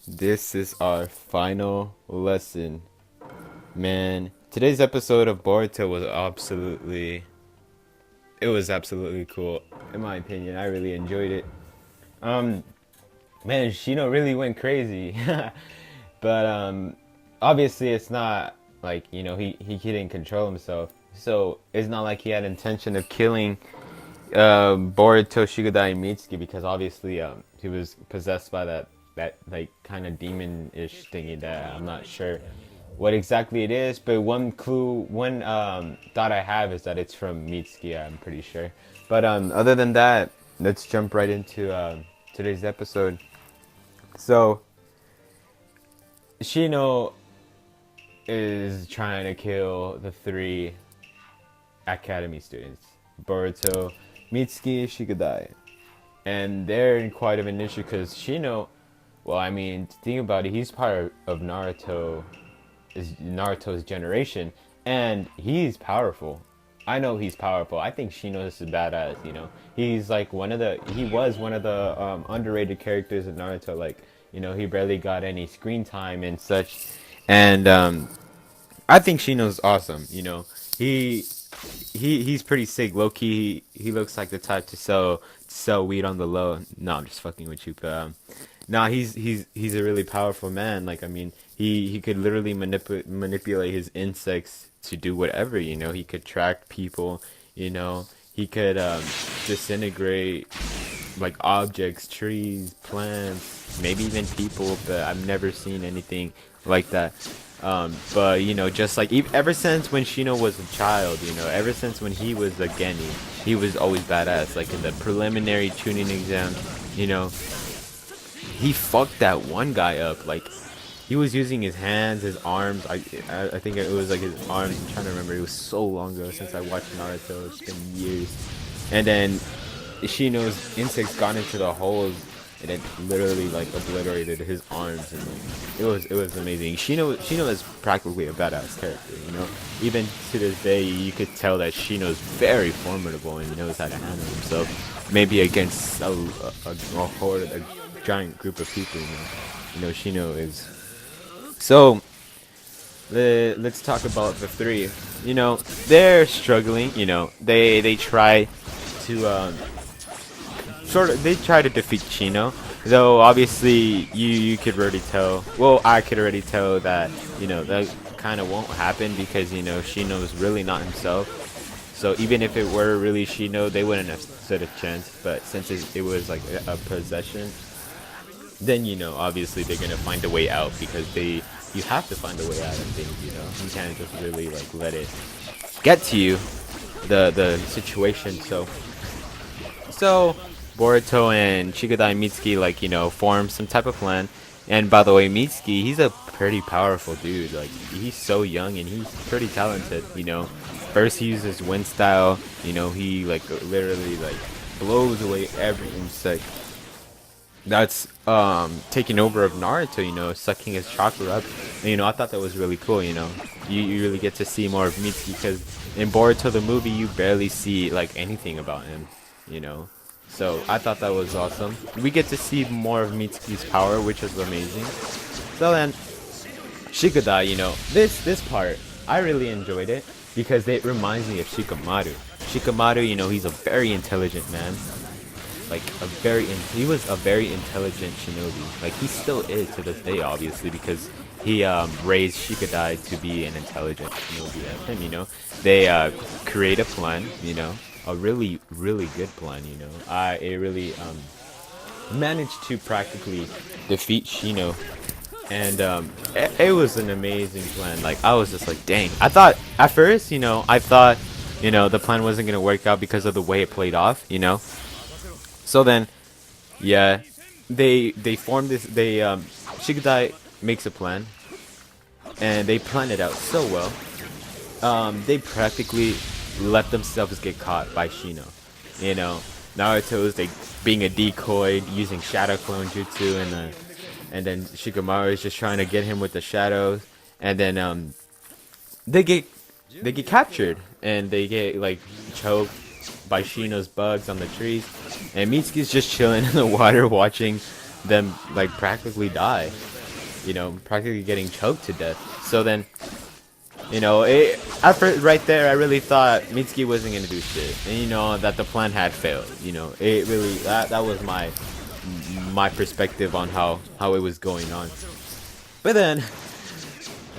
This is our final lesson. Man, today's episode of Boruto was absolutely cool. In my opinion, I really enjoyed it. Um man, Shino really went crazy. But obviously it's not like, he couldn't control himself. So, it's not like he had intention of killing Boruto Shigodai Mitsuki because obviously he was possessed by that like kind of demon-ish thingy that I'm not sure what exactly it is, but one thought I have is that it's from Mitsuki. I'm pretty sure. But other than that, let's jump right into today's episode. So Shino is trying to kill the three academy students: Boruto, Mitsuki, Shigodai. And they're in quite of an issue because Shino, well, I mean, think about it, he's part of Naruto's generation, and he's powerful. I know he's powerful. I think Shino is a badass. He's like he was one of the underrated characters in Naruto. Like, he barely got any screen time and such, and I think Shino's awesome. He he's pretty sick. Low key, he looks like the type to sell weed on the low. No, I'm just fucking with you, but nah, he's a really powerful man. Like, I mean, he could literally manipulate his insects to do whatever. He could track people. He could disintegrate like objects, trees, plants, maybe even people. But I've never seen anything like that. But just like ever since when Shino was a child, ever since when he was a Geni, he was always badass. Like in the preliminary tuning exam, you know, he fucked that one guy up. Like, he was using his hands, his arms. I think it was like his arms. I'm trying to remember. It was so long ago since I watched Naruto. It's been years. And then Shino's insects got into the holes, and it literally like obliterated his arms, and like, it was amazing. Shino is practically a badass character. Even to this day, you could tell that Shino's very formidable and he knows how to handle himself. Maybe against a horde, a giant group of people. Shino is. So let's talk about the three. They're struggling. They try to they try to defeat Chino, though obviously you could already tell. Well, I could already tell that that kind of won't happen because Shino is really not himself. So even if it were really Shino, they wouldn't have stood a chance. But since it was like a possession, then obviously they're gonna find a way out because you have to find a way out of things. You can't just really like let it get to you, the situation. So Boruto and Shigodai Mitsuki form some type of plan. And by the way, Mitsuki, he's a pretty powerful dude. Like, he's so young and he's pretty talented. First he uses wind style. He like literally like blows away every insect that's taking over of Naruto, sucking his chakra up. And, I thought that was really cool. You really get to see more of Mitsuki because in Boruto the movie you barely see like anything about him. So I thought that was awesome. We get to see more of Mitsuki's power, which is amazing. So then Shikodai, this part I really enjoyed it because it reminds me of Shikamaru. Shikamaru, he's a very intelligent man. Like he was a very intelligent shinobi. Like, he still is to this day, obviously, because he raised Shikodai to be an intelligent shinobi as him. They create a plan, a really really good plan. It really managed to practically defeat Shino, and it was an amazing plan. Like, I was just like, dang. I thought at first, the plan wasn't gonna work out because of the way it played off. So then, yeah, they form this. Shigodai makes a plan, and they plan it out so well. They practically let themselves get caught by Shino. Naruto's like being a decoy, using shadow clone jutsu, and then Shikamaru is just trying to get him with the shadows, and then they get captured and they get like choked by Shino's bugs on the trees, and Mitsuki's just chilling in the water watching them like practically die. practically getting choked to death. So then, at first, right there, I really thought Mitsuki wasn't gonna do shit, and that the plan had failed. It really that was my perspective on how it was going on. But then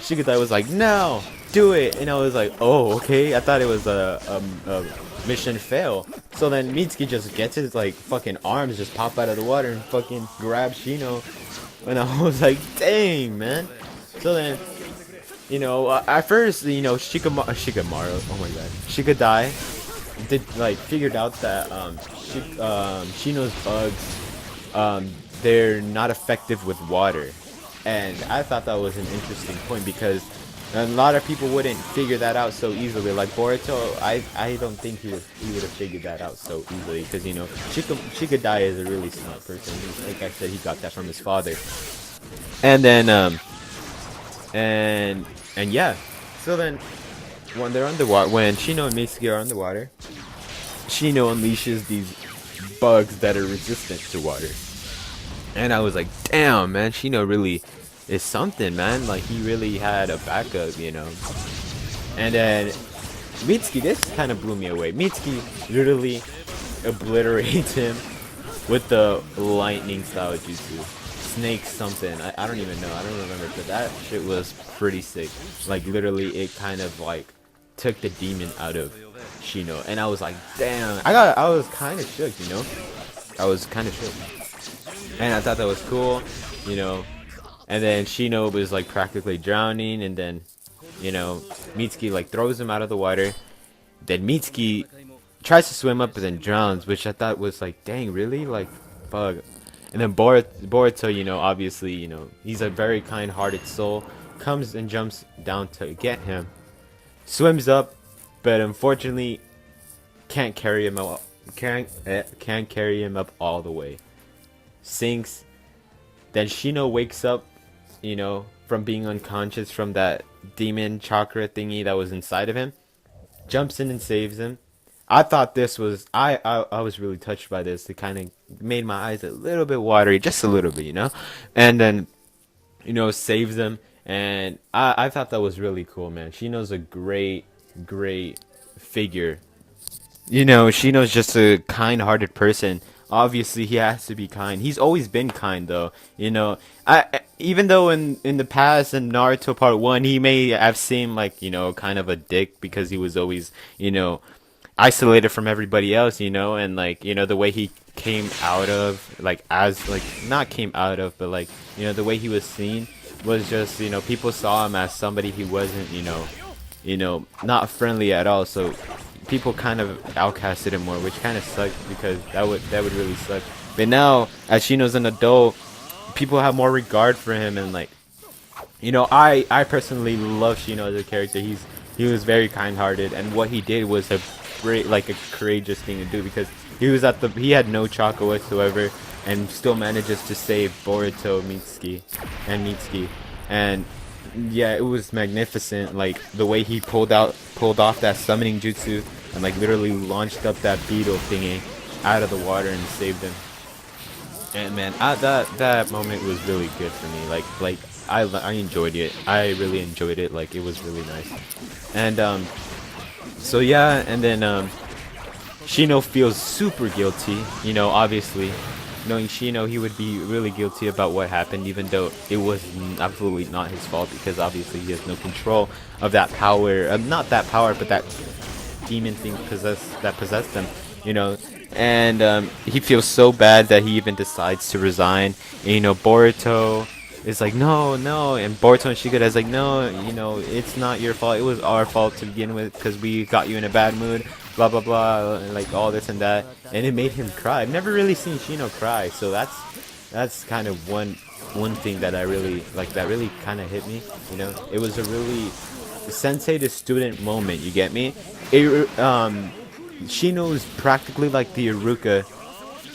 Shigetai was like, "No, do it," and I was like, "Oh, okay." I thought it was a mission fail. So then Mitsuki just gets his like fucking arms just pop out of the water and fucking grab Shino, and I was like, "Dang, man." So then, at first, Shikamaru, oh my god, Shigadai did like figured out that Shino's bugs, they're not effective with water, and I thought that was an interesting point because a lot of people wouldn't figure that out so easily. Like Boruto, I don't think he would have figured that out so easily because Shigadai is a really smart person. Like I said, he got that from his father, and then and yeah, so then when they're underwater, when Shino and Mitsuki are underwater, Shino unleashes these bugs that are resistant to water. And I was like, damn, man, Shino really is something, man. Like, he really had a backup, And then Mitsuki, this kind of blew me away. Mitsuki literally obliterates him with the lightning style jutsu. Snake something. I don't even know. I don't remember. But that shit was pretty sick. Like, literally, it kind of, like, took the demon out of Shino. And I was like, damn. I was kind of shook, I was kind of shook. And I thought that was cool, And then Shino was like practically drowning, and then, Mitsuki like throws him out of the water. Then Mitsuki tries to swim up, but then drowns, which I thought was like, dang, really? Like, fuck. And then Boruto, obviously, he's a very kind-hearted soul, comes and jumps down to get him, swims up, but unfortunately can't carry him up. Can't carry him up all the way. Sinks. Then Shino wakes up, from being unconscious from that demon chakra thingy that was inside of him. Jumps in and saves him. I thought this was I was really touched by this. It kind of made my eyes a little bit watery, just a little bit, And then, saves him, and I thought that was really cool, man. Shino's a great figure. Shino's just a kind-hearted person. Obviously, he has to be kind. He's always been kind, though. Even though in the past in Naruto Part 1, he may have seemed like, kind of a dick because he was always, isolated from everybody else, and like, the way he came out of, like, as, like, not came out of, but like, the way he was seen was just, people saw him as somebody he wasn't, not friendly at all. So people kind of outcasted him more, which kind of sucked because that would really suck. But now, as Shino's an adult, people have more regard for him, and like, I personally love Shino as a character. He was very kind-hearted, and what he did was a courageous thing to do because he had no chakra whatsoever, and still manages to save Boruto, Mitsuki, and yeah, it was magnificent. Like the way he pulled off that summoning jutsu and like literally launched up that beetle thingy out of the water and saved him. And man, that moment was really good for me. Like I enjoyed it. I really enjoyed it. Like it was really nice. And so yeah, and then Shino feels super guilty. Obviously, knowing Shino, he would be really guilty about what happened, even though it was absolutely not his fault because obviously he has no control of that power. Not that power, but that demon thing that possessed him. And he feels so bad that he even decides to resign. And, Boruto is like, no, and Boruto and Shigeta is like, no, it's not your fault. It was our fault to begin with because we got you in a bad mood. Blah blah blah, and like all this and that, and it made him cry. I've never really seen Shino cry, so that's kind of one thing that I really like. That really kind of hit me. It was a really sensei to student moment. You get me? Shino is practically like the Iruka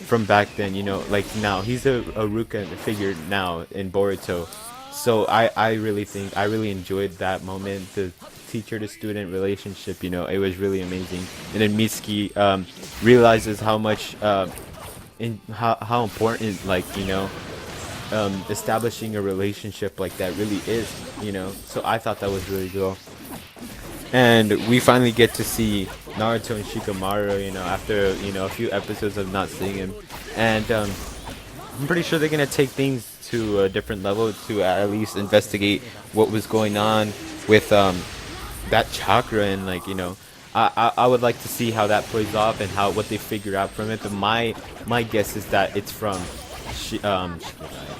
from back then. Like now he's a Iruka figure now in Boruto. So I really enjoyed that moment. The teacher to student relationship, it was really amazing. And then Mitsuki realizes how much how important, like, establishing a relationship like that really is, you know. So I thought that was really cool. And we finally get to see Naruto and Shikamaru, you know, after, you know, a few episodes of not seeing him. And I'm pretty sure they're gonna take things to a different level to at least investigate what was going on with that chakra, and like, you know, I would like to see how that plays off and how what they figure out from it. But my guess is that it's from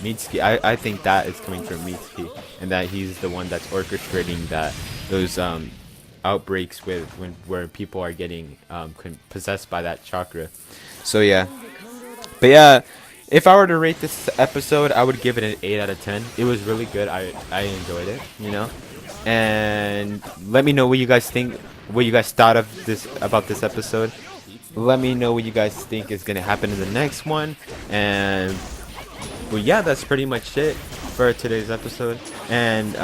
Mitsuki. I think that is coming from Mitsuki, and that he's the one that's orchestrating that those outbreaks with where people are getting possessed by that chakra. So yeah, but yeah, if I were to rate this episode, I would give it an 8 out of 10. It was really good. I enjoyed it, you know. And let me know what you guys think, what you guys thought of this about this episode. Let me know what you guys think is gonna happen in the next one. And well, yeah, that's pretty much it for today's episode. And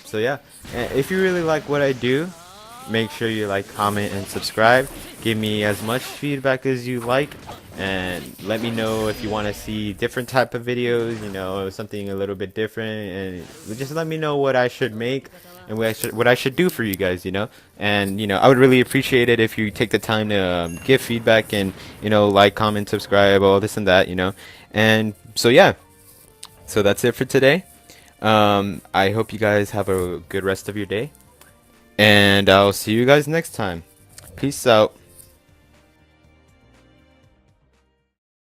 so yeah, if you really like what I do, make sure you like, comment, and subscribe. Give me as much feedback as you like, and let me know if you want to see different type of videos, you know, something a little bit different, and just let me know what I should make and what I should do for you guys, you know. And you know, I would really appreciate it if you take the time to give feedback and, you know, like, comment, subscribe, all this and that, you know. And so yeah, so that's it for today. I hope you guys have a good rest of your day, and I'll see you guys next time. Peace out.